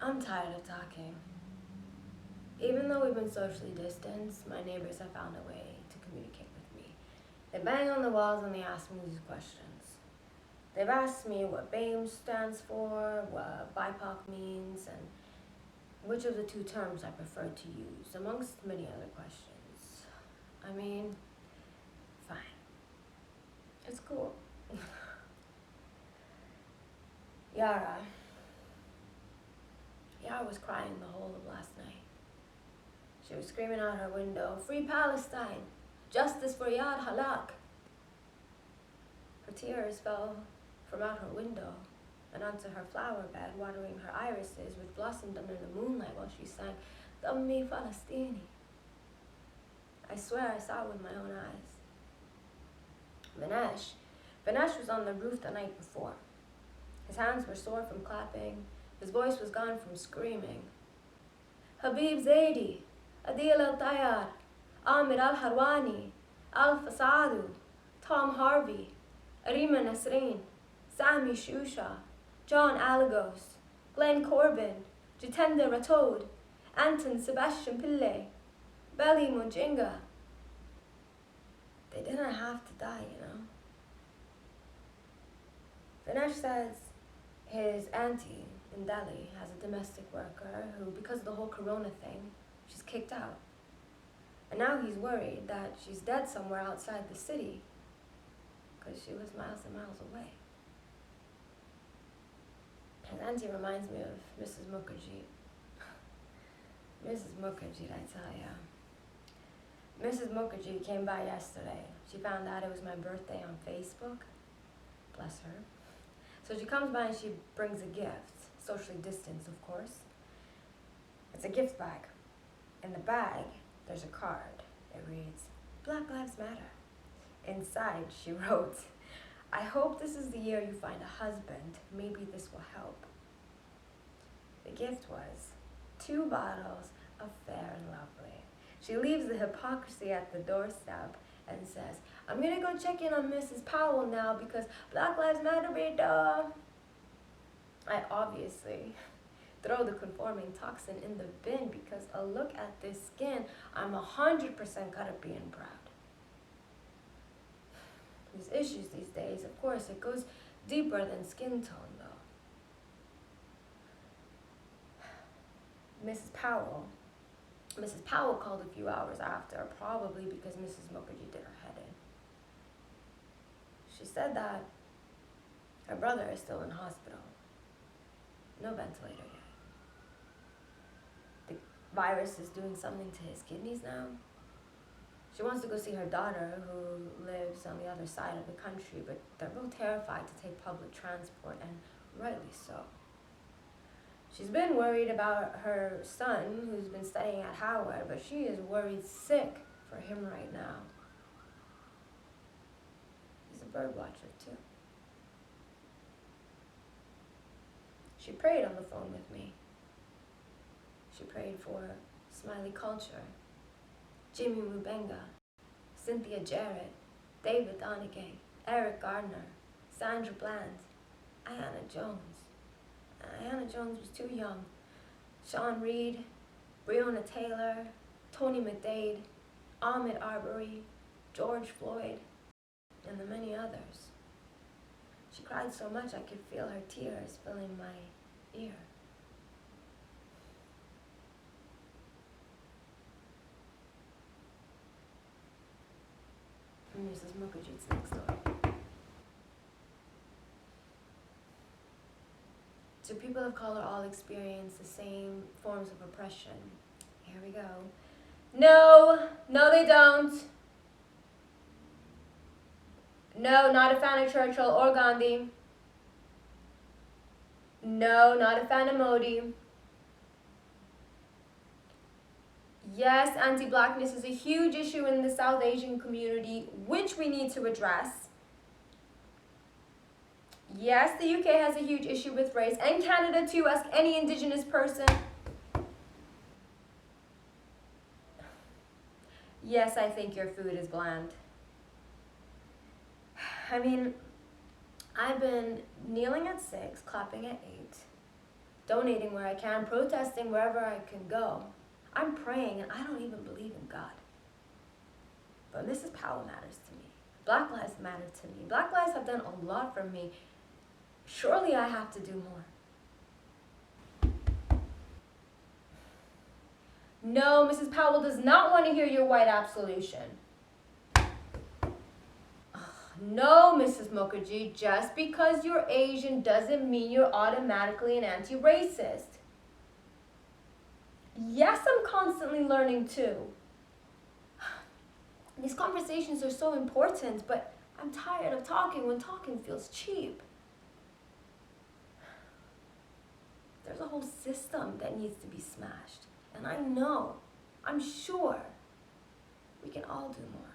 I'm tired of talking. Even though we've been socially distanced, my neighbors have found a way to communicate with me. They bang on the walls and they ask me these questions. They've asked me what BAME stands for, what BIPOC means, and which of the two terms I prefer to use, amongst many other questions. I mean, fine. It's cool. Yara was crying the whole of last night. She was screaming out her window, "Free Palestine! Justice for Yad Halak!" Her tears fell from out her window and onto her flower bed, watering her irises, which blossomed under the moonlight while she sang, "Dammi Falastini." I swear I saw it with my own eyes. Vinesh was on the roof the night before. His hands were sore from clapping. His voice was gone from screaming. Habib Zaidi, Adil Al-Tayyar, Amir Al-Harwani, Al-Fasadu, Tom Harvey, Arima Nasreen, Sami Shusha, John Alagos, Glenn Corbin, Jitendra Rathod, Anton Sebastian Pillay, Belly Mujinga. They didn't have to die, you know. Vinesh says his auntie in Delhi has a domestic worker who, because of the whole corona thing, she's kicked out. And now he's worried that she's dead somewhere outside the city because she was miles and miles away. His auntie reminds me of Mrs. Mukherjee. Mrs. Mukherjee, I tell ya. Mrs. Mukherjee came by yesterday. She found out it was my birthday on Facebook. Bless her. So she comes by and she brings a gift, socially distanced, of course. It's a gift bag. In the bag, there's a card. It reads, "Black Lives Matter." Inside, she wrote, "I hope this is the year you find a husband. Maybe this will help." The gift was 2 bottles of Fair and Lovely. She leaves the hypocrisy at the doorstep and says, "I'm gonna go check in on Mrs. Powell now because Black Lives Matter, duh." I obviously throw the conforming toxin in the bin because a look at this skin, I'm 100% gonna be proud. These issues these days, of course, it goes deeper than skin tone, though. Mrs. Powell called a few hours after, probably because Mrs. Mukherjee did her head in. She said that her brother is still in hospital. No ventilator yet. The virus is doing something to his kidneys now. She wants to go see her daughter, who lives on the other side of the country, but they're both terrified to take public transport, and rightly so. She's been worried about her son, who's been studying at Howard, but she is worried sick for him right now. He's a bird watcher, too. She prayed on the phone with me. She prayed for Smiley Culture, Jimmy Mubenga, Cynthia Jarrett, David Donegay, Eric Gardner, Sandra Bland, Ayanna Jones. Ayanna Jones was too young. Sean Reed, Breonna Taylor, Tony McDade, Ahmaud Arbery, George Floyd, and the many others. She cried so much I could feel her tears filling my ear. Mrs. Mukherjee's next door. Do people of color all experience the same forms of oppression? Here we go. No, they don't. No, not a fan of Churchill or Gandhi. No, not a fan of Modi. Yes, anti-Blackness is a huge issue in the South Asian community, which we need to address. Yes, the UK has a huge issue with race, and Canada too. Ask any Indigenous person. Yes, I think your food is bland. I mean, I've been kneeling at 6, clapping at 8. donating where I can, protesting wherever I can go. I'm praying, and I don't even believe in God. But Mrs. Powell matters to me. Black lives matter to me. Black lives have done a lot for me. Surely I have to do more. No, Mrs. Powell does not want to hear your white absolution. No, Mrs. Mukherjee, just because you're Asian doesn't mean you're automatically an anti-racist. Yes, I'm constantly learning too. These conversations are so important, but I'm tired of talking when talking feels cheap. There's a whole system that needs to be smashed. And I know, I'm sure, we can all do more.